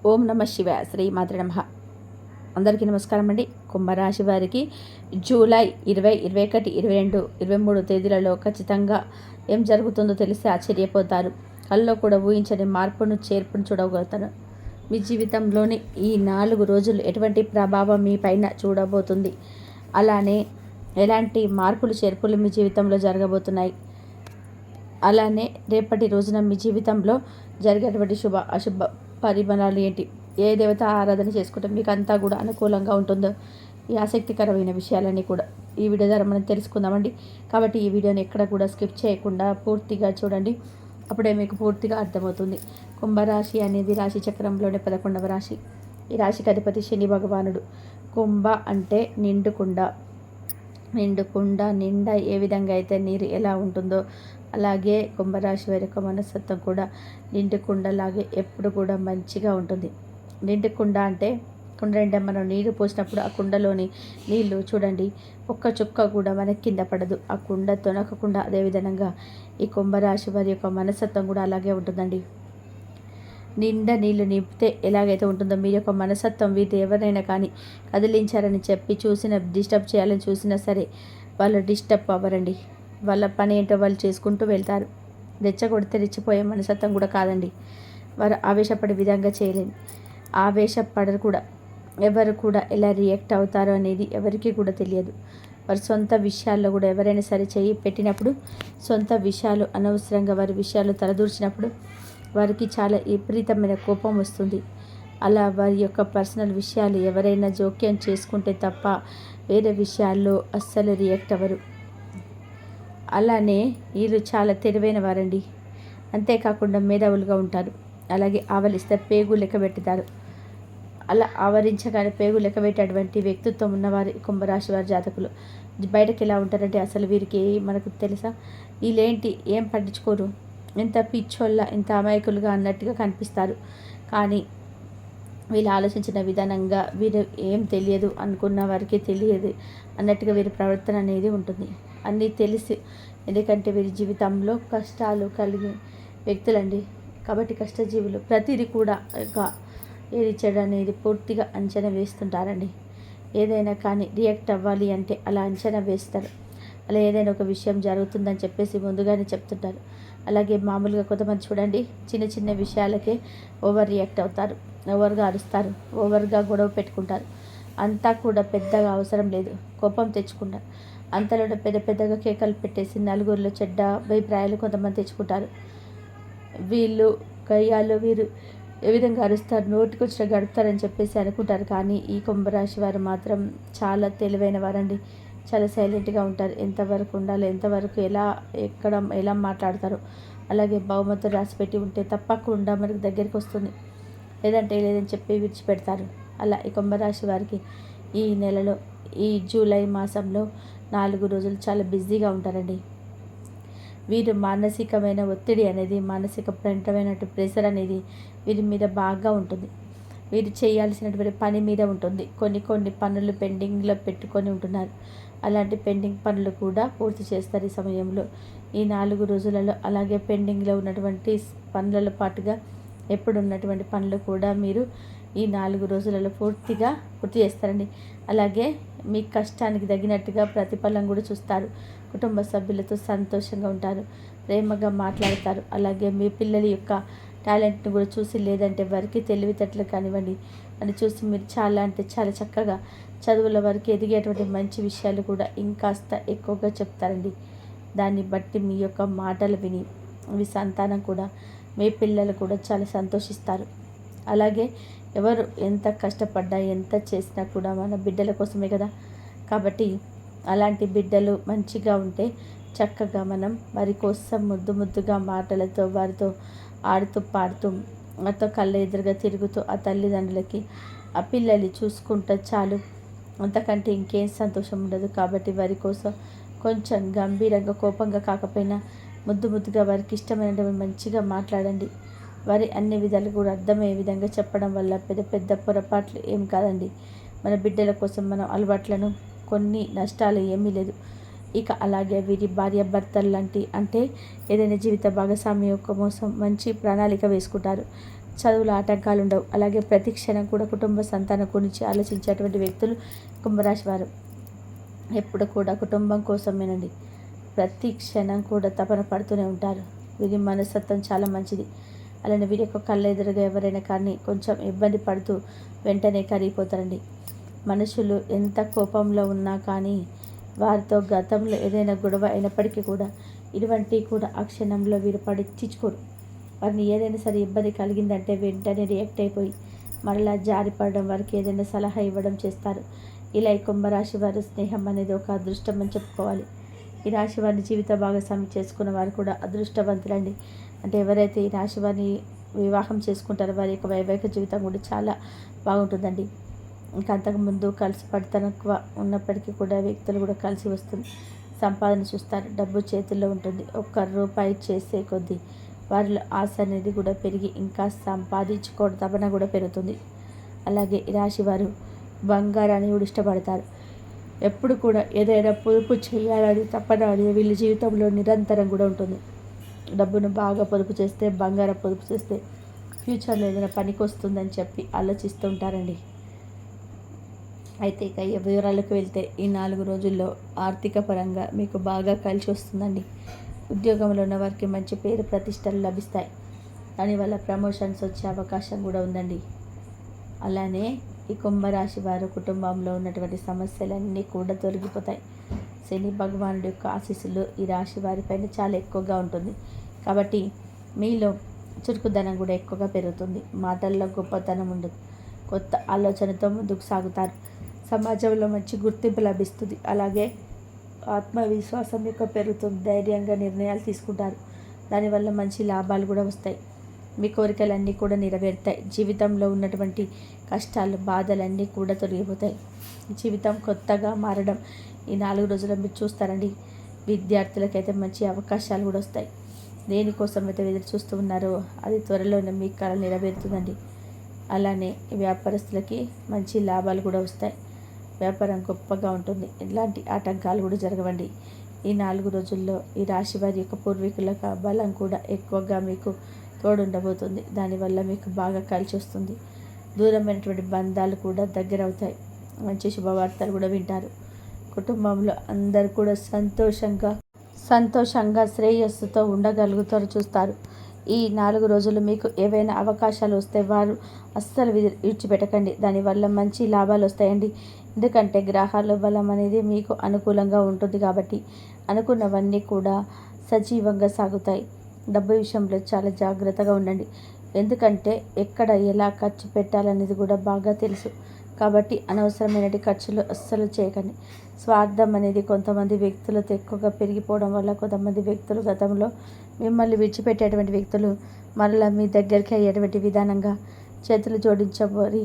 ఓం నమ శివాయ. శ్రీ మాత్రే నమః. అందరికీ నమస్కారం అండి. కుంభరాశి వారికి జూలై 20, 21, 22, 23 తేదీలలో ఖచ్చితంగా ఏం జరుగుతుందో తెలిసి ఆశ్చర్యపోతారు. కల్లో కూడా ఊహించని మార్పును చేర్పును చూడగలుగుతారు. మీ జీవితంలోని ఈ 4 రోజులు ఎటువంటి ప్రభావం మీ పైన చూడబోతుంది, అలానే ఎలాంటి మార్పులు చేర్పులు మీ జీవితంలో జరగబోతున్నాయి, అలానే రేపటి రోజున మీ జీవితంలో జరిగేటువంటి శుభ అశుభ పరిమాణాలు ఏంటి, ఏ దేవత ఆరాధన చేసుకుంటే మీకు అంతా కూడా అనుకూలంగా ఉంటుందో, ఈ ఆసక్తికరమైన విషయాలన్నీ కూడా ఈ వీడియో ద్వారా మనం తెలుసుకుందామండి. కాబట్టి ఈ వీడియోని ఎక్కడ కూడా స్కిప్ చేయకుండా పూర్తిగా చూడండి, అప్పుడే మీకు పూర్తిగా అర్థమవుతుంది. కుంభరాశి అనేది రాశి చక్రంలోనే 11వ రాశి. ఈ రాశికి అధిపతి శని భగవానుడు. కుంభ అంటే నిండుకుండ. నిండా ఏ విధంగా అయితే నీరు ఎలా ఉంటుందో అలాగే కుంభరాశి వారి యొక్క మనస్తత్వం కూడా నిండుకుండలాగే ఎప్పుడు కూడా మంచిగా ఉంటుంది. నిండుకుండ అంటే కుండ నిండా మనం నీరు పోసినప్పుడు ఆ కుండలోని నీళ్లు చూడండి, ఒక్క చుక్క కూడా మనకి కింద పడదు, ఆ కుండ తొనకకుండా. అదేవిధంగా ఈ కుంభరాశి వారి యొక్క మనస్తత్వం కూడా అలాగే ఉంటుందండి. నిండా నీళ్లు నింపితే ఎలాగైతే ఉంటుందో మీ యొక్క మనస్తత్వం, వీటి ఎవరైనా కానీ కదిలించారని చెప్పి డిస్టర్బ్ చేయాలని చూసినా సరే వాళ్ళు డిస్టర్బ్ అవ్వరండి. వాళ్ళ పని ఏంటో వాళ్ళు చేసుకుంటూ వెళ్తారు. రెచ్చగొడితే రెచ్చిపోయే మనస్తత్వం కూడా కాదండి. వారు ఆవేశపడే విధంగా చేయలేని, ఆవేశపడరు కూడా. ఎవరు కూడా ఎలా రియాక్ట్ అవుతారో అనేది ఎవరికి కూడా తెలియదు. వారి సొంత విషయాల్లో కూడా ఎవరైనా సరే చేయి పెట్టినప్పుడు, సొంత విషయాలు అనవసరంగా వారి విషయాలు తలదూర్చినప్పుడు వారికి చాలా విపరీతమైన కోపం వస్తుంది. అలా వారి యొక్క పర్సనల్ విషయాలు ఎవరైనా జోక్యం చేసుకుంటే తప్ప వేరే విషయాల్లో అస్సలు రియాక్ట్ అవ్వరు. అలానే వీళ్ళు చాలా తెలివైన వారండి. అంతేకాకుండా మేధావులుగా ఉంటారు. అలాగే ఆవలిస్తే పేగు లెక్క పెడతారు. అలా ఆవరించగానే పేగు లెక్క పెట్టేటువంటి వ్యక్తిత్వం ఉన్నవారు కుంభరాశి వారి జాతకులు. బయటకు ఎలా ఉంటారంటే అసలు వీరికి మనకు తెలుసా, వీళ్ళేంటి ఏం పట్టించుకోరు, ఎంత పిచ్చోళ్ళ, ఎంత అమాయకులుగా అన్నట్టుగా కనిపిస్తారు. కానీ వీళ్ళు ఆలోచించిన విధానంగా వీరు ఏం తెలియదు అనుకున్న వారికి తెలియదు అన్నట్టుగా వీరి ప్రవర్తన అనేది ఉంటుంది. అన్నీ తెలిసి, ఎందుకంటే వీరి జీవితంలో కష్టాలు కలిగి వ్యక్తులండి. కాబట్టి కష్టజీవులు ప్రతిదీ కూడా ఏది చెడు అనేది పూర్తిగా అంచనా వేస్తుంటారండి. ఏదైనా కానీ రియాక్ట్ అవ్వాలి అంటే అలా అంచనా వేస్తారు. అలా ఏదైనా ఒక విషయం జరుగుతుందని చెప్పేసి ముందుగానే చెప్తుంటారు. అలాగే మామూలుగా కొంతమంది చూడండి, చిన్న చిన్న విషయాలకే ఓవర్ రియాక్ట్ అవుతారు, ఓవర్గా అరుస్తారు, ఓవర్గా గొడవ పెట్టుకుంటారు. అంతా కూడా పెద్దగా అవసరం లేదు, కోపం తెచ్చుకుంటారు. అంతలో పెద్దగా కేకలు పెట్టేసి నలుగురిలో చెడ్డ అభిప్రాయాలు కొంతమంది తెచ్చుకుంటారు. వీళ్ళు కయ్యాలు, వీరు ఏ విధంగా అరుస్తారు, నోటికొచ్చిన గడుపుతారని చెప్పేసి అనుకుంటారు. కానీ ఈ కుంభరాశి వారు మాత్రం చాలా తెలివైన వారండి. చాలా సైలెంట్గా ఉంటారు. ఎంతవరకు ఉండాలి, ఎంతవరకు ఎలా మాట్లాడతారు. అలాగే బహుమతులు రాసిపెట్టి ఉంటే తప్పకుండా మనకు దగ్గరికి వస్తుంది, లేదని చెప్పి విడిచిపెడతారు. అలా ఈ కుంభరాశి వారికి ఈ నెలలో, ఈ జూలై మాసంలో 4 రోజులు చాలా బిజీగా ఉంటారండి. వీరు మానసికమైన ఒత్తిడి అనేది, మానసికమైనటువంటి ప్రెషర్ అనేది వీరి మీద బాగా ఉంటుంది. వీరు చేయాల్సినటువంటి పని మీద ఉంటుంది. కొన్ని పనులు పెండింగ్లో పెట్టుకొని ఉంటున్నారు. అలాంటి పెండింగ్ పనులు కూడా పూర్తి చేస్తారు ఈ సమయంలో, ఈ 4 రోజులలో. అలాగే పెండింగ్లో ఉన్నటువంటి పనులలో పాటుగా ఎప్పుడు ఉన్నటువంటి పనులు కూడా మీరు ఈ 4 రోజులలో పూర్తిగా పూర్తి చేస్తారండి. అలాగే మీ కష్టానికి తగినట్టుగా ప్రతిఫలం కూడా చూస్తారు. కుటుంబ సభ్యులతో సంతోషంగా ఉంటారు, ప్రేమగా మాట్లాడతారు. అలాగే మీ పిల్లల యొక్క టాలెంట్ని కూడా చూసి, లేదంటే వారికి తెలివితేటలు కానివ్వండి అని చూసి మీరు చాలా అంటే చాలా చక్కగా చదువుల వరకు ఎదిగేటువంటి మంచి విషయాలు కూడా ఇంకాస్త ఎక్కువగా చెప్తారండి. దాన్ని బట్టి మీ యొక్క మాటలు విని మీ సంతానం కూడా, మీ పిల్లలు కూడా చాలా సంతోషిస్తారు. అలాగే ఎవరు ఎంత కష్టపడ్డా ఎంత చేసినా కూడా మన బిడ్డల కోసమే కదా. కాబట్టి అలాంటి బిడ్డలు మంచిగా ఉంటే చక్కగా మనం వారి కోసం ముద్దుగా మాటలతో వారితో ఆడుతూ పాడుతూ, వారితో కళ్ళ ఎదురుగా తిరుగుతూ ఆ తల్లిదండ్రులకి ఆ పిల్లల్ని చూసుకుంటూ చాలు, అంతకంటే ఇంకేం సంతోషం ఉండదు. కాబట్టి వారి కోసం కొంచెం గంభీరంగా, కోపంగా కాకపోయినా ముద్దుగా వారికి ఇష్టమైనటువంటి మంచిగా మాట్లాడండి. వారి అన్ని విధాలు కూడా అర్థమయ్యే విధంగా చెప్పడం వల్ల పెద్ద పొరపాట్లు ఏం కాదండి. మన బిడ్డల కోసం మనం అలవాట్లను, కొన్ని నష్టాలు ఏమీ లేదు. ఇక అలాగే వీరి భార్యాభర్తలు లాంటి, అంటే ఏదైనా జీవిత భాగస్వామి యొక్క కోసం మంచి ప్రణాళిక వేసుకుంటారు. చదువుల ఆటంకాలు ఉండవు. అలాగే ప్రతి క్షణం కూడా కుటుంబ సంతానం గురించి ఆలోచించేటువంటి వ్యక్తులు కుంభరాశి వారు. ఎప్పుడు కూడా కుటుంబం కోసమేనండి. ప్రతి క్షణం కూడా తపన పడుతూనే ఉంటారు. వీరి మనస్తత్వం చాలా మంచిది. అలానే వీరి యొక్క కళ్ళ ఎదురుగా ఎవరైనా కానీ కొంచెం ఇబ్బంది పడుతూ వెంటనే కరిగిపోతారండి. మనుషులు ఎంత కోపంలో ఉన్నా కానీ వారితో గతంలో ఏదైనా గొడవ అయినప్పటికీ కూడా ఇటువంటి కూడా ఆ క్షణంలో వీరు పట్టించుకోరు. వారిని ఏదైనా సరే ఇబ్బంది కలిగిందంటే వెంటనే రియాక్ట్ అయిపోయి మరలా జారిపడడం, వారికి ఏదైనా సలహా ఇవ్వడం చేస్తారు. ఇలా ఈ కుంభరాశి వారి స్నేహం అనేది ఒక అదృష్టం అని చెప్పుకోవాలి. ఈ రాశి వారిని జీవిత భాగస్వామి చేసుకున్న వారు కూడా అదృష్టవంతులండి. అంటే ఎవరైతే ఈ రాశి వారిని వివాహం చేసుకుంటారో వారి యొక్క వైవాహిక జీవితం కూడా చాలా బాగుంటుందండి. ఇంకా అంతకుముందు కలిసి పడితనక్కువ ఉన్నప్పటికీ కూడా వ్యక్తులు కూడా కలిసి వస్తుంది. సంపాదన చూస్తారు, డబ్బు చేతుల్లో ఉంటుంది. ఒక్క రూపాయి చేసే కొద్దీ వారిలో ఆశ అనేది కూడా పెరిగి ఇంకా సంపాదించుకోవడం తపన కూడా పెరుగుతుంది. అలాగే ఈ రాశి వారు బంగారాన్ని కూడా ఇష్టపడతారు. ఎప్పుడు కూడా ఏదైనా పొదుపు చేయాలని తపన అనేది వీళ్ళ జీవితంలో నిరంతరం కూడా ఉంటుంది. డబ్బును బాగా పొదుపు చేస్తే, బంగారం పొదుపు చేస్తే ఫ్యూచర్లో ఏదైనా పనికి వస్తుందని చెప్పి ఆలోచిస్తూ ఉంటారండి. అయితే ఇక ఈ వివరాలకు వెళ్తే ఈ 4 రోజుల్లో ఆర్థిక పరంగా మీకు బాగా కలిసి వస్తుందండి. ఉద్యోగంలో ఉన్న వారికి మంచి పేరు ప్రతిష్టలు లభిస్తాయి. దానివల్ల ప్రమోషన్స్ వచ్చే అవకాశం కూడా ఉందండి. అలానే ఈ కుంభరాశి వారు కుటుంబంలో ఉన్నటువంటి సమస్యలన్నీ కూడా తొలగిపోతాయి. శని భగవానుడి యొక్క ఆశీస్సులు ఈ రాశి వారిపైన చాలా ఎక్కువగా ఉంటుంది. కాబట్టి మీలో చురుకుదనం కూడా ఎక్కువగా పెరుగుతుంది. మాటల్లో గొప్పతనం ఉండదు. కొత్త ఆలోచనతో ముందుకు సాగుతారు. సమాజంలో మంచి గుర్తింపు లభిస్తుంది. అలాగే ఆత్మవిశ్వాసం యొక్క పెరుగుతుంది. ధైర్యంగా నిర్ణయాలు తీసుకుంటారు. దానివల్ల మంచి లాభాలు కూడా వస్తాయి. మీ కోరికలన్నీ కూడా నెరవేరుతాయి. జీవితంలో ఉన్నటువంటి కష్టాలు, బాధలన్నీ కూడా తొలగిపోతాయి. జీవితం కొత్తగా మారడం ఈ 4 రోజుల్లో మీరు చూస్తారండి. విద్యార్థులకైతే మంచి అవకాశాలు కూడా వస్తాయి. దేనికోసం అయితే ఎదురు చూస్తూ ఉన్నారో అది త్వరలోనే మీ కళ నెరవేరుతుందండి. అలానే వ్యాపారస్తులకి మంచి లాభాలు కూడా వస్తాయి. వ్యాపారం గొప్పగా ఉంటుంది. ఎలాంటి ఆటంకాలు కూడా జరగవండి. ఈ 4 రోజుల్లో ఈ రాశి వారి యొక్క పూర్వీకుల బలం కూడా ఎక్కువగా మీకు తోడుండబోతుంది. దానివల్ల మీకు బాగా కలిసి వస్తుంది. దూరమైనటువంటి బంధాలు కూడా దగ్గర అవుతాయి. మంచి శుభవార్తలు కూడా వింటారు. కుటుంబంలో అందరూ కూడా సంతోషంగా శ్రేయస్సుతో ఉండగలుగుతారు చూస్తారు. ఈ 4 రోజులు మీకు ఏవైనా అవకాశాలు వస్తే వారు అస్సలు విడిచిపెట్టకండి. దానివల్ల మంచి లాభాలు వస్తాయండి. ఎందుకంటే గ్రహాల బలం అనేది మీకు అనుకూలంగా ఉంటుంది కాబట్టి అనుకున్నవన్నీ కూడా సజీవంగా సాగుతాయి. డబ్బు విషయంలో చాలా జాగ్రత్తగా ఉండండి. ఎందుకంటే ఎక్కడ ఎలా ఖర్చు పెట్టాలనేది కూడా బాగా తెలుసు. కాబట్టి అనవసరమైన ఖర్చులు అస్సలు చేయకండి. స్వార్థం అనేది కొంతమంది వ్యక్తులతో ఎక్కువగా పెరిగిపోవడం వల్ల కొంతమంది వ్యక్తులు గతంలో మిమ్మల్ని విడిచిపెట్టేటువంటి వ్యక్తులు మరలా మీ దగ్గరికి అయ్యేటువంటి విధానంగా చేతులు జోడించబోరి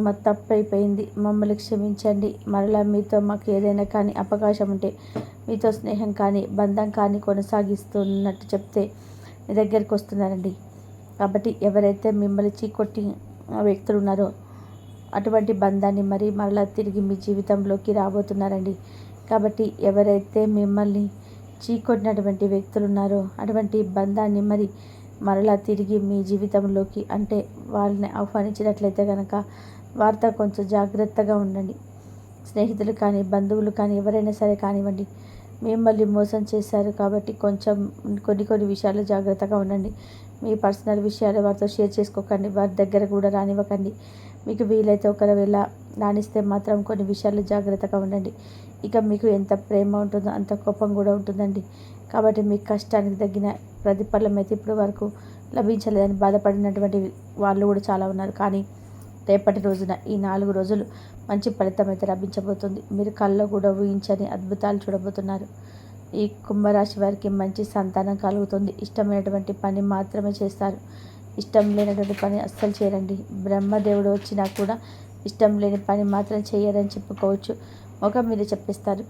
మా తప్పైపోయింది, మమ్మల్ని క్షమించండి, మరలా మీతో మాకు ఏదైనా కానీ అవకాశం ఉంటే మీతో స్నేహం కానీ బంధం కానీ కొనసాగిస్తున్నట్టు చెప్తే మీ దగ్గరికి వస్తున్నారండి. కాబట్టి ఎవరైతే మిమ్మల్ని చీకొట్టి వ్యక్తులు ఉన్నారో అటువంటి బంధాన్ని మరలా తిరిగి మీ జీవితంలోకి రాబోతున్నారండి. కాబట్టి ఎవరైతే మిమ్మల్ని చీకొట్టినటువంటి వ్యక్తులు ఉన్నారో అటువంటి బంధాన్ని మరలా తిరిగి మీ జీవితంలోకి అంటే వాళ్ళని ఆహ్వానించినట్లయితే కనుక వారితో కొంచెం జాగ్రత్తగా ఉండండి. స్నేహితులు కానీ బంధువులు కానీ ఎవరైనా సరే కానివ్వండి, మిమ్మల్ని మోసం చేశారు కాబట్టి కొంచెం కొన్ని విషయాలు జాగ్రత్తగా ఉండండి. మీ పర్సనల్ విషయాలు వారితో షేర్ చేసుకోకండి. వారి దగ్గర కూడా రానివ్వకండి. మీకు వీలైతే ఒకవేళ రాణిస్తే మాత్రం కొన్ని విషయాలు జాగ్రత్తగా ఉండండి. ఇక మీకు ఎంత ప్రేమ ఉంటుందో అంత కోపం కూడా ఉంటుందండి. కాబట్టి మీ కష్టానికి తగిన ప్రతిఫలం అయితే ఇప్పుడు వరకు లభించలేదని బాధపడినటువంటి వాళ్ళు కూడా చాలా ఉన్నారు. కానీ రేపటి రోజున ఈ 4 రోజులు మంచి ఫలితం అయితే లభించబోతుంది. మీరు కళ్ళలో కూడా ఊహించని అద్భుతాలు చూడబోతున్నారు. ఈ కుంభరాశి వారికి మంచి సంతానం కలుగుతుంది. ఇష్టమైనటువంటి పని మాత్రమే చేస్తారు. ఇష్టం లేనటువంటి పని అస్సలు చేయరండి. బ్రహ్మదేవుడు వచ్చినా కూడా ఇష్టం లేని పని మాత్రం చేయరని చెప్పుకోవచ్చు. ముఖం మీద చెప్పిస్తారు.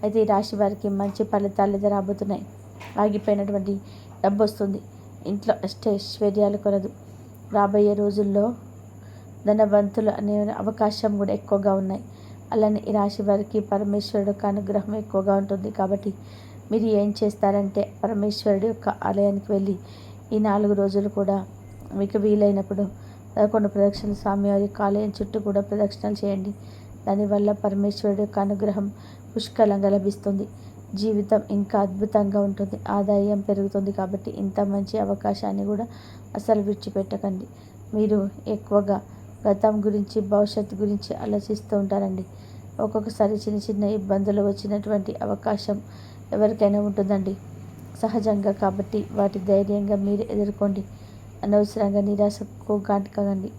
అయితే ఈ రాశి వారికి మంచి ఫలితాలు అయితే రాబోతున్నాయి. ఆగిపోయినటువంటి డబ్బు వస్తుంది. ఇంట్లో అష్టైశ్వర్యాలు కొరదు. రాబోయే రోజుల్లో ధనవంతులు అనే అవకాశం కూడా ఎక్కువగా ఉన్నాయి. అలానే ఈ రాశి వారికి పరమేశ్వరుడు యొక్క అనుగ్రహం ఎక్కువగా ఉంటుంది. కాబట్టి మీరు ఏం చేస్తారంటే పరమేశ్వరుడు యొక్క ఆలయానికి వెళ్ళి ఈ 4 రోజులు కూడా మీకు వీలైనప్పుడు 11 ప్రదక్షిణలు స్వామివారి ఆలయం చుట్టూ కూడా ప్రదక్షిణలు చేయండి. దానివల్ల పరమేశ్వరుడి యొక్క అనుగ్రహం పుష్కలంగా లభిస్తుంది. జీవితం ఇంకా అద్భుతంగా ఉంటుంది. ఆదాయం పెరుగుతుంది. కాబట్టి ఇంత మంచి అవకాశాన్ని కూడా అసలు విడిచిపెట్టకండి. మీరు ఎక్కువగా గతం గురించి భవిష్యత్తు గురించి ఆలోచిస్తూ ఉంటారండి. ఒక్కొక్కసారి చిన్న చిన్న ఇబ్బందులు వచ్చినటువంటి అవకాశం ఎవరికైనా ఉంటుందండి, సహజంగా. కాబట్టి వాటి ధైర్యంగా మీరు ఎదుర్కోండి. అనవసరంగా నిరాశకు కాకండి.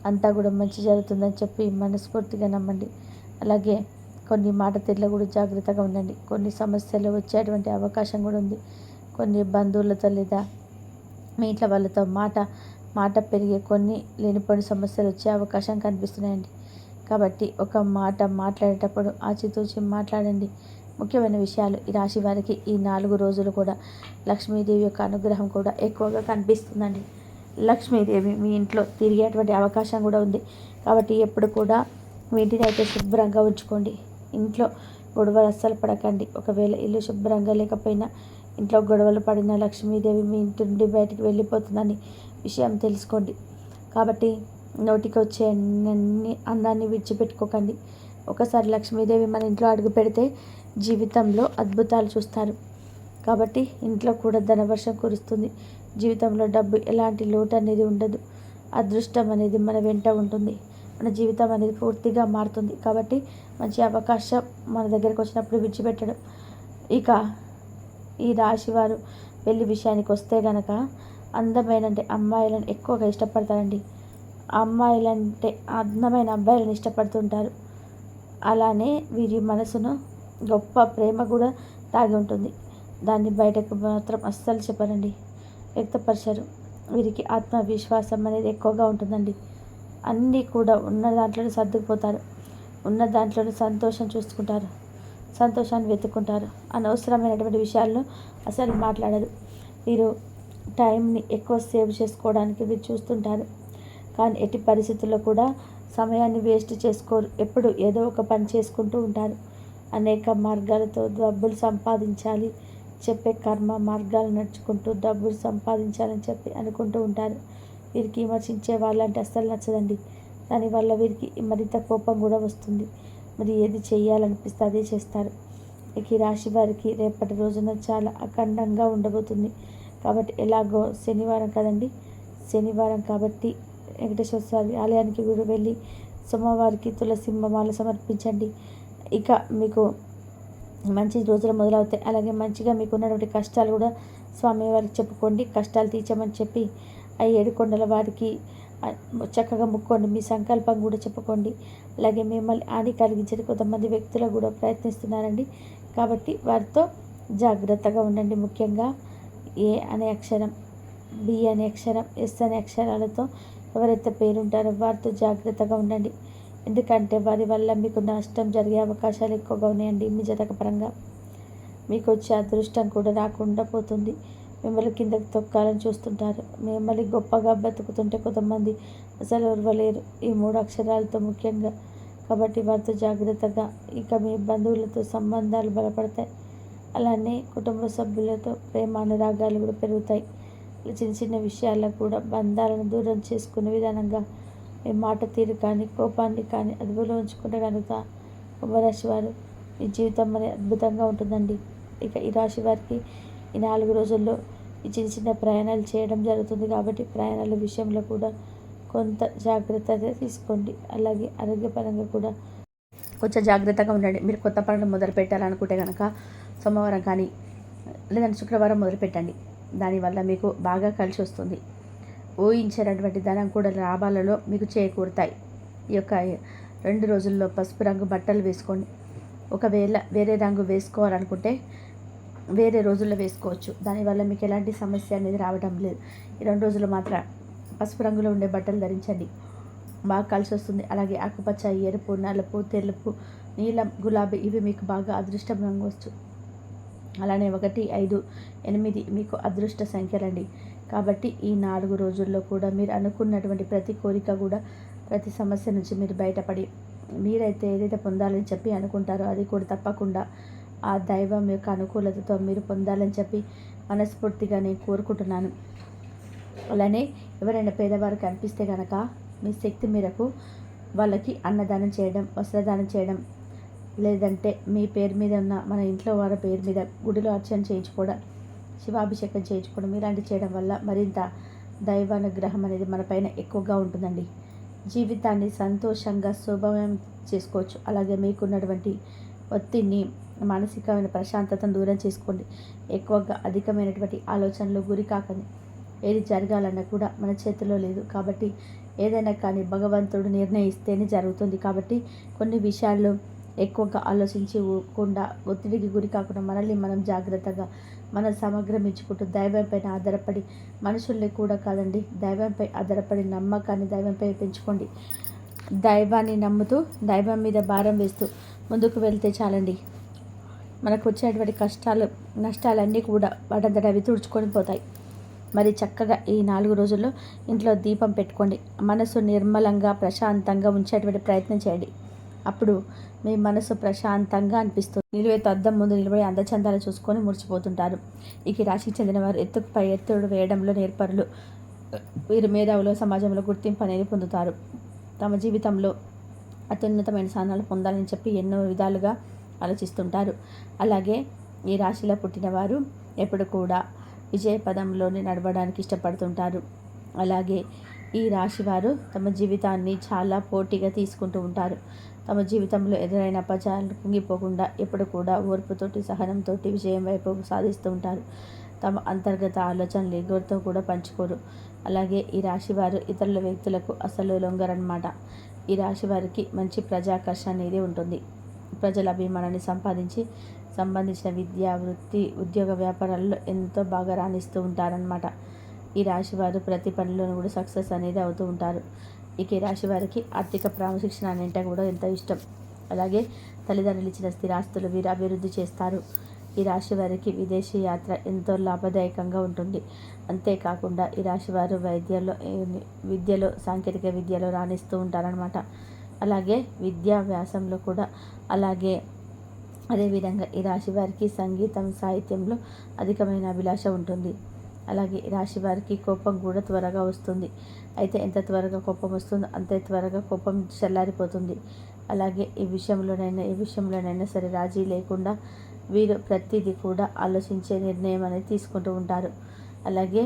అంతా కూడా మంచి జరుగుతుందని చెప్పి మనస్ఫూర్తిగా నమ్మండి. అలాగే కొన్ని మాట తీరులో కూడా జాగ్రత్తగా ఉండండి. కొన్ని సమస్యలు వచ్చేటువంటి అవకాశం కూడా ఉంది. కొన్ని బంధువులతో లేదా మీ ఇంట్లో వాళ్ళతో మాట పెరిగే కొన్ని లేనిపోని సమస్యలు వచ్చే అవకాశం కనిపిస్తున్నాయండి. కాబట్టి ఒక మాట మాట్లాడేటప్పుడు ఆచితూచి మాట్లాడండి. ముఖ్యమైన విషయాలు ఈ రాశి వారికి ఈ 4 రోజులు కూడా లక్ష్మీదేవి యొక్క అనుగ్రహం కూడా ఎక్కువగా కనిపిస్తుందండి. లక్ష్మీదేవి మీ ఇంట్లో తిరిగేటువంటి అవకాశం కూడా ఉంది. కాబట్టి ఎప్పుడు కూడా మీ ఇంటిని అయితే శుభ్రంగా ఉంచుకోండి. ఇంట్లో గొడవలు అస్సలు పడకండి. ఒకవేళ ఇల్లు శుభ్రంగా లేకపోయినా ఇంట్లో గొడవలు పడిన లక్ష్మీదేవి మీ ఇంటి నుండి బయటికి వెళ్ళిపోతుందని విషయం తెలుసుకోండి. కాబట్టి నోటికి వచ్చే అన్నాన్ని విడిచిపెట్టుకోకండి. ఒకసారి లక్ష్మీదేవి మన ఇంట్లో అడుగు పెడితే జీవితంలో అద్భుతాలు చూస్తారు. కాబట్టి ఇంట్లో కూడా ధనవర్షం కురుస్తుంది. జీవితంలో డబ్బు ఎలాంటి లోటు అనేది ఉండదు. అదృష్టం అనేది మన వెంట ఉంటుంది. మన జీవితం అనేది పూర్తిగా మారుతుంది. కాబట్టి మంచి అవకాశం మన దగ్గరకు వచ్చినప్పుడు విడిచిపెట్టడం. ఇక ఈ రాశివారు పెళ్లి విషయానికి వస్తే గనక అందమైన అమ్మాయిలను ఎక్కువగా ఇష్టపడతారండి. అమ్మాయిలంటే అందమైన అబ్బాయిలను ఇష్టపడుతుంటారు. అలానే వీరి మనసును గొప్ప ప్రేమ కూడా దాగి ఉంటుంది. దాన్ని బయటకు మాత్రం అస్సలు చెప్పరండి, వ్యక్తపరచరు. వీరికి ఆత్మవిశ్వాసం అనేది ఎక్కువగా ఉంటుందండి. అన్నీ కూడా ఉన్న దాంట్లోనే సర్దుకుపోతారు. ఉన్న దాంట్లోనే సంతోషం చూసుకుంటారు, సంతోషాన్ని వెతుక్కుంటారు. అనవసరమైనటువంటి విషయాలను అసలు మాట్లాడరు. వీరు టైంని ఎక్కువ సేవ్ చేసుకోవడానికి వీరు చూస్తుంటారు. కానీ ఎట్టి పరిస్థితుల్లో కూడా సమయాన్ని వేస్ట్ చేసుకోరు. ఎప్పుడు ఏదో ఒక పని చేసుకుంటూ ఉంటారు. అనేక మార్గాలతో డబ్బులు సంపాదించాలి చెప్పే కర్మ మార్గాలు నడుచుకుంటూ డబ్బులు సంపాదించాలని చెప్పి అనుకుంటూ ఉంటారు. వీరికి విమర్శించే వాళ్ళంటే అస్సలు నచ్చదండి. దానివల్ల వీరికి మరింత కోపం కూడా వస్తుంది. మరి ఏది చేయాలనిపిస్తే అదే చేస్తారు. ఇక ఈ రాశి వారికి రేపటి రోజున చాలా అఖండంగా ఉండబోతుంది. కాబట్టి ఎలాగో శనివారం కదండి, శనివారం కాబట్టి వెంకటేశ్వర స్వామి ఆలయానికి కూడా వెళ్ళి సోమవారికి తులసి మాల సమర్పించండి. ఇక మీకు మంచి రోజులు మొదలవుతాయి. అలాగే మంచిగా మీకు ఉన్నటువంటి కష్టాలు కూడా స్వామివారికి చెప్పుకోండి. కష్టాలు తీర్చమని చెప్పి ఆ 7 కొండల వారికి చక్కగా ముక్కోండి. మీ సంకల్పం కూడా చెప్పుకోండి. అలాగే మిమ్మల్ని హాని కలిగించేది కొంతమంది వ్యక్తులు కూడా ప్రయత్నిస్తున్నారండి. కాబట్టి వారితో జాగ్రత్తగా ఉండండి. ముఖ్యంగా ఏ అనే అక్షరం, బి అనే అక్షరం, ఎస్ అనే అక్షరాలతో ఎవరైతే పేరుంటారో వారితో జాగ్రత్తగా ఉండండి. ఎందుకంటే వారి వల్ల మీకు నష్టం జరిగే అవకాశాలు ఎక్కువగా ఉన్నాయండి. మీ జాతక పరంగా మీకు వచ్చే అదృష్టం కూడా రాకుండా పోతుంది. మిమ్మల్ని కిందకి తొక్కాలని చూస్తుంటారు. మిమ్మల్ని గొప్పగా బతుకుతుంటే కొంతమంది అసలు ఓర్వలేరు ఈ 3 అక్షరాలతో ముఖ్యంగా. కాబట్టి వారితో జాగ్రత్తగా. ఇక మీ బంధువులతో సంబంధాలు బలపడతాయి. అలానే కుటుంబ సభ్యులతో ప్రేమ అనురాగాలు కూడా పెరుగుతాయి. చిన్న చిన్న విషయాలకు కూడా బంధాలను దూరం చేసుకునే విధానంగా మీ మాట తీరు కానీ కోపాన్ని కానీ అదుపులో ఉంచుకుంటే కనుక కుంభరాశి వారు మీ జీవితం అనేది అద్భుతంగా ఉంటుందండి. ఇక ఈ రాశి వారికి ఈ 4 రోజుల్లో ఈ చిన్న చిన్న ప్రయాణాలు చేయడం జరుగుతుంది. కాబట్టి ప్రయాణాల విషయంలో కూడా కొంత జాగ్రత్త తీసుకోండి. అలాగే ఆరోగ్యపరంగా కూడా కొంచెం జాగ్రత్తగా ఉండండి. మీరు కొత్త పనులు మొదలు పెట్టాలనుకుంటే కనుక సోమవారం కానీ లేదంటే శుక్రవారం మొదలుపెట్టండి. దానివల్ల మీకు బాగా కలిసి వస్తుంది. ఊహించినటువంటి ధనం కూడా లాభాలలో మీకు చేకూరుతాయి. ఈ యొక్క 2 రోజుల్లో పసుపు రంగు బట్టలు వేసుకోండి. ఒకవేళ వేరే రంగు వేసుకోవాలనుకుంటే వేరే రోజుల్లో వేసుకోవచ్చు. దానివల్ల మీకు ఎలాంటి సమస్య అనేది రావడం లేదు. ఈ 2 రోజులు మాత్రం పసుపు రంగులో ఉండే బట్టలు ధరించండి, బాగా కలిసి వస్తుంది. అలాగే ఆకుపచ్చ, ఎరుపు, నలుపు, తెలుపు, నీలం, గులాబీ ఇవి మీకు బాగా అదృష్టం రంగు వచ్చు. అలానే 1, 5, 8 మీకు అదృష్ట సంఖ్యలండి. కాబట్టి ఈ 4 రోజుల్లో కూడా మీరు అనుకున్నటువంటి ప్రతి కోరిక కూడా, ప్రతి సమస్య నుంచి మీరు బయటపడి మీరైతే ఏదైతే పొందాలని చెప్పి అనుకుంటారో అది కూడా తప్పకుండా ఆ దైవం యొక్క అనుకూలతతో మీరు పొందాలని చెప్పి మనస్ఫూర్తిగా నేను కోరుకుంటున్నాను. అలానే ఎవరైనా పేదవారు కనిపిస్తే కనుక మీ శక్తి మేరకు వాళ్ళకి అన్నదానం చేయడం, వస్త్రదానం చేయడం, లేదంటే మీ పేరు మీద ఉన్న మన ఇంట్లో వారి పేరు మీద గుడిలో అర్చన చేయించుకోవడం, శివాభిషేకం చేయించుకోవడం ఇలాంటివి చేయడం వల్ల మరింత దైవానుగ్రహం అనేది మన పైన ఎక్కువగా ఉంటుందండి. జీవితాన్ని సంతోషంగా శుభమయం చేసుకోవచ్చు. అలాగే మీకున్నటువంటి ఒత్తిడిని, మానసికమైన ప్రశాంతతను దూరం చేసుకోండి. ఎక్కువగా అధికమైనటువంటి ఆలోచనలు గురి కాకండి. ఏది జరగాలన్నా కూడా మన చేతిలో లేదు. కాబట్టి ఏదైనా కానీ భగవంతుడు నిర్ణయిస్తేనే జరుగుతుంది. కాబట్టి కొన్ని విషయాల్లో ఎక్కువగా ఆలోచించి ఊకుండా ఒత్తిడికి గురి కాకుండా మనల్ని మనం జాగ్రత్తగా మనం సమగ్రమించుకుంటూ దైవంపైన ఆధారపడి, మనుషుల్ని కూడా కాదండి దైవంపై ఆధారపడి నమ్మకాన్ని దైవంపై పెంచుకోండి. దైవాన్ని నమ్ముతూ దైవం మీద భారం వేస్తూ ముందుకు వెళ్తే చాలండి. మనకు వచ్చేటువంటి కష్టాలు, నష్టాలన్నీ కూడా వాటంతట అవి తుడుచుకొని పోతాయి. మరి చక్కగా ఈ 4 రోజుల్లో ఇంట్లో దీపం పెట్టుకోండి. మనసు నిర్మలంగా ప్రశాంతంగా ఉంచేటువంటి ప్రయత్నం చేయండి. అప్పుడు మీ మనసు ప్రశాంతంగా అనిపిస్తుంది. నిలువెత్తు అద్దం ముందు నిలబడి అందచందాలు చూసుకొని మురిసిపోతుంటారు. ఇక ఈ రాశికి చెందిన వారు ఎత్తుకు పై ఎత్తుడు వేయడంలో నేర్పరులు. వీరు మేధావులు సమాజంలో గుర్తింపు అనేది పొందుతారు. తమ జీవితంలో అత్యున్నతమైన స్థానాలు పొందాలని చెప్పి ఎన్నో విధాలుగా ఆలోచిస్తుంటారు. అలాగే ఈ రాశిలో పుట్టినవారు ఎప్పుడు కూడా విజయ పదంలోనే నడవడానికి ఇష్టపడుతుంటారు. అలాగే ఈ రాశి వారు తమ జీవితాన్ని చాలా పోటీగా తీసుకుంటూ ఉంటారు. తమ జీవితంలో ఎదురైన అపజయాలు కుంగిపోకుండా ఎప్పుడు కూడా ఓర్పుతోటి, సహనంతో విజయం వైపు సాధిస్తూ ఉంటారు. తమ అంతర్గత ఆలోచనలు ఎవరితో కూడా పంచుకోరు. అలాగే ఈ రాశి వారు ఇతరుల వ్యక్తులకు అసలు లొంగరన్నమాట. ఈ రాశి వారికి మంచి ప్రజాకర్షణ అనేది ఉంటుంది. ప్రజల అభిమానాన్ని సంబంధించిన విద్య, వృత్తి, ఉద్యోగ వ్యాపారాల్లో ఎంతో బాగా రాణిస్తూ ఉంటారనమాట. ఈ రాశి వారు ప్రతి పనిలోనూ కూడా సక్సెస్ అనేది అవుతూ ఉంటారు. ఇక ఈ రాశి వారికి ఆర్థిక క్రమశిక్షణ అంటే కూడా ఎంతో ఇష్టం. అలాగే తల్లిదండ్రులు ఇచ్చిన స్థిరాస్తులు వీరు అభివృద్ధి చేస్తారు. ఈ రాశి వారికి విదేశీ యాత్ర ఎంతో లాభదాయకంగా ఉంటుంది. అంతేకాకుండా ఈ రాశి వారు విద్యలో సాంకేతిక విద్యలో రాణిస్తూ ఉంటారనమాట. అలాగే విద్యా వ్యాసంలో కూడా అదేవిధంగా ఈ రాశి వారికి సంగీతం, సాహిత్యంలో అధికమైన అభిలాష ఉంటుంది. అలాగే ఈ రాశి వారికి కోపం కూడా త్వరగా వస్తుంది. అయితే ఎంత త్వరగా కోపం వస్తుందో అంతే త్వరగా కోపం చల్లారిపోతుంది. అలాగే ఏ విషయంలోనైనా సరే రాజీ లేకుండా వీరు ప్రతిదీ కూడా ఆలోచించే నిర్ణయం అనేది తీసుకుంటూ ఉంటారు. అలాగే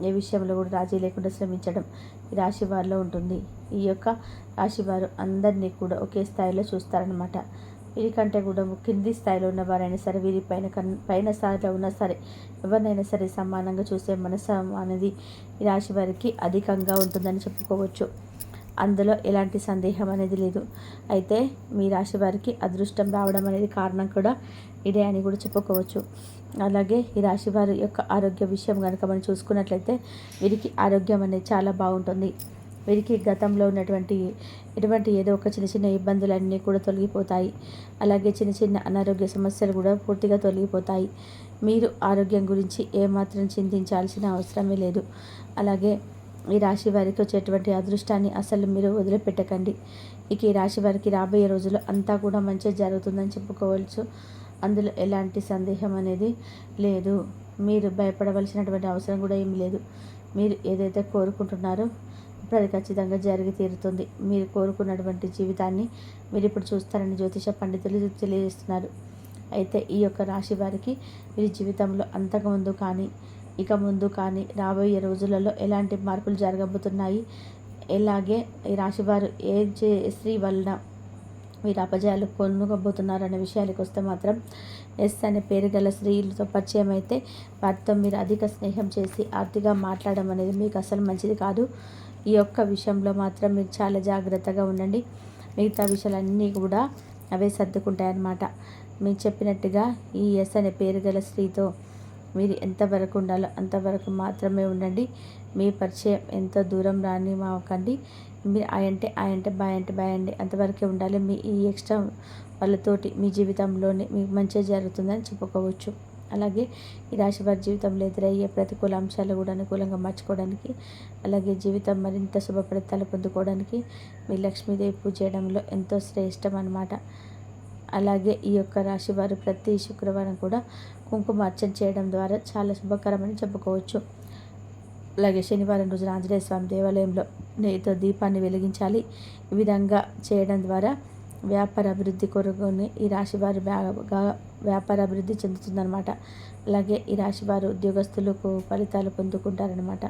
ఏ విషయంలో కూడా రాజీ లేకుండా శ్రమించడం ఈ రాశి వారిలో ఉంటుంది. ఈ యొక్క రాశి వారు అందరినీ కూడా ఒకే స్థాయిలో చూస్తారనమాట. వీరికంటే కూడా కింది స్థాయిలో ఉన్న వారైనా సరే, వీరి పైన స్థాయిలో ఉన్నా సరే, ఎవరినైనా సరే సమానంగా చూసే మనసు అనేది ఈ రాశి వారికి అధికంగా ఉంటుందని చెప్పుకోవచ్చు. అందులో ఎలాంటి సందేహం అనేది లేదు. అయితే మీ రాశి వారికి అదృష్టం రావడం అనేది కారణం కూడా ఇదే అని కూడా చెప్పుకోవచ్చు. అలాగే ఈ రాశి వారి యొక్క ఆరోగ్య విషయం కనుక మనం చూసుకున్నట్లయితే వీరికి ఆరోగ్యం అనేది చాలా బాగుంటుంది. వీరికి గతంలో ఉన్నటువంటి ఏదో ఒక చిన్న చిన్న ఇబ్బందులన్నీ కూడా తొలగిపోతాయి. అలాగే చిన్న చిన్న అనారోగ్య సమస్యలు కూడా పూర్తిగా తొలగిపోతాయి. మీరు ఆరోగ్యం గురించి ఏమాత్రం చింతించాల్సిన అవసరమే లేదు. అలాగే ఈ రాశి వారికి వచ్చేటువంటి అదృష్టాన్ని అసలు మీరు వదిలిపెట్టకండి. ఇక ఈ రాశి వారికి రాబోయే రోజుల్లో అంతా కూడా మంచిగా జరుగుతుందని చెప్పుకోవచ్చు. అందులో ఎలాంటి సందేహం అనేది లేదు. మీరు భయపడవలసినటువంటి అవసరం కూడా ఏమీ లేదు. మీరు ఏదైతే కోరుకుంటున్నారో ఇప్పుడు అది ఖచ్చితంగా జరిగి తీరుతుంది. మీరు కోరుకున్నటువంటి జీవితాన్ని మీరు ఇప్పుడు చూస్తారని జ్యోతిష పండితులు తెలియజేస్తున్నారు. అయితే ఈ యొక్క రాశి వారికి వీరి జీవితంలో అంతకుముందు కానీ ఇక ముందు కానీ రాబోయే రోజులలో ఎలాంటి మార్పులు జరగబోతున్నాయి, అలాగే ఈ రాశివారు ఏ స్త్రీ వలన మీరు అపజయాలు పొందబోతున్నారు అనే విషయాలకు వస్తే మాత్రం ఎస్ అనే పేరు గల స్త్రీలతో పరిచయం అయితే వారితో మీరు అధిక స్నేహం చేసి ఆర్తిగా మాట్లాడడం అనేది మీకు అసలు మంచిది కాదు. ఈ యొక్క విషయంలో మాత్రం మీరు చాలా జాగ్రత్తగా ఉండండి. మిగతా విషయాలన్నీ కూడా అవే సర్దుకుంటాయన్నమాట. మీరు చెప్పినట్టుగా ఈ ఎస్ అనే పేరు గల స్త్రీతో మీరు ఎంతవరకు ఉండాలో అంతవరకు మాత్రమే ఉండండి. మీ పరిచయం ఎంతో దూరం రాని మాకండి. మీరు ఆయంటే బాయ్ అండి అంతవరకే ఉండాలి. మీ ఈ ఎక్స్ట్రా వాళ్ళతోటి మీ జీవితంలోనే మీకు మంచిగా జరుగుతుందని చెప్పుకోవచ్చు. అలాగే ఈ రాశి వారి జీవితంలో ఎదురయ్యే ప్రతికూల అంశాలు కూడా అనుకూలంగా మార్చుకోవడానికి, అలాగే జీవితం మరింత శుభ ఫలితాలు పొందుకోవడానికి మీ లక్ష్మీదేవి పూజ చేయడంలో ఎంతో శ్రేష్టం అన్నమాట. అలాగే ఈ యొక్క రాశి వారు ప్రతి శుక్రవారం కూడా కుంకుమ అర్చన చేయడం ద్వారా చాలా శుభకరమని చెప్పుకోవచ్చు. అలాగే శనివారం రోజున ఆంజనేయ స్వామి దేవాలయంలో నెయ్యితో దీపాన్ని వెలిగించాలి. ఈ విధంగా చేయడం ద్వారా వ్యాపార అభివృద్ధి కొరకుని ఈ రాశివారు బాగా వ్యాపార అభివృద్ధి చెందుతుందన్నమాట. అలాగే ఈ రాశివారు ఉద్యోగస్తులకు ఫలితాలు పొందుకుంటారనమాట.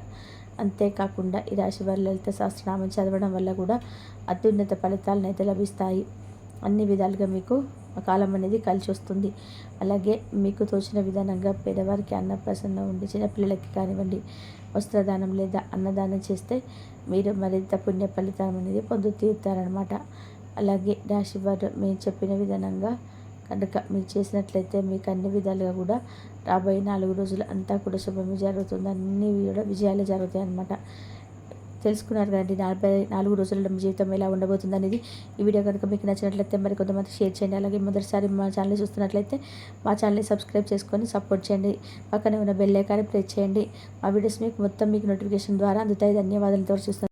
అంతేకాకుండా ఈ రాశివారు లలిత సహస్రనామం చదవడం వల్ల కూడా అత్యున్నత ఫలితాలను అయితే లభిస్తాయి. అన్ని విధాలుగా మీకు కాలం అనేది కలిసి వస్తుంది. అలాగే మీకు తోచిన విధానంగా పేదవారికి అన్నప్రసన్న ఉండి చిన్నపిల్లలకి కానివ్వండి వస్త్రదానం లేదా అన్నదానం చేస్తే మీరు మరింత పుణ్య ఫలితం అనేది పొందు తీరుతారనమాట. అలాగే రాశివారు మేము చెప్పిన విధానంగా కనుక మీరు చేసినట్లయితే మీకు అన్ని విధాలుగా కూడా రాబోయే 4 రోజులు అంతా కూడా శుభమే జరుగుతుంది. అన్ని కూడా విజయాలు జరుగుతాయి అన్నమాట. తెలుసుకున్నారు కదండి 44 రోజుల్లో మీ జీవితం ఎలా ఉండబోతుంది అనేది. ఈ వీడియో కనుక మీకు నచ్చినట్లయితే మరి కొంతమంది షేర్ చేయండి. అలాగే మొదటిసారి మా ఛానల్ చూస్తున్నట్లయితే మా ఛానల్ని సబ్స్క్రైబ్ చేసుకొని సపోర్ట్ చేయండి. పక్కనే ఉన్న బెల్ ఐకాన్ని ప్రెస్ చేయండి. మా వీడియోస్ మీకు నోటిఫికేషన్ ద్వారా అందుతాయి. ధన్యవాదాలతో చూస్తున్నారు.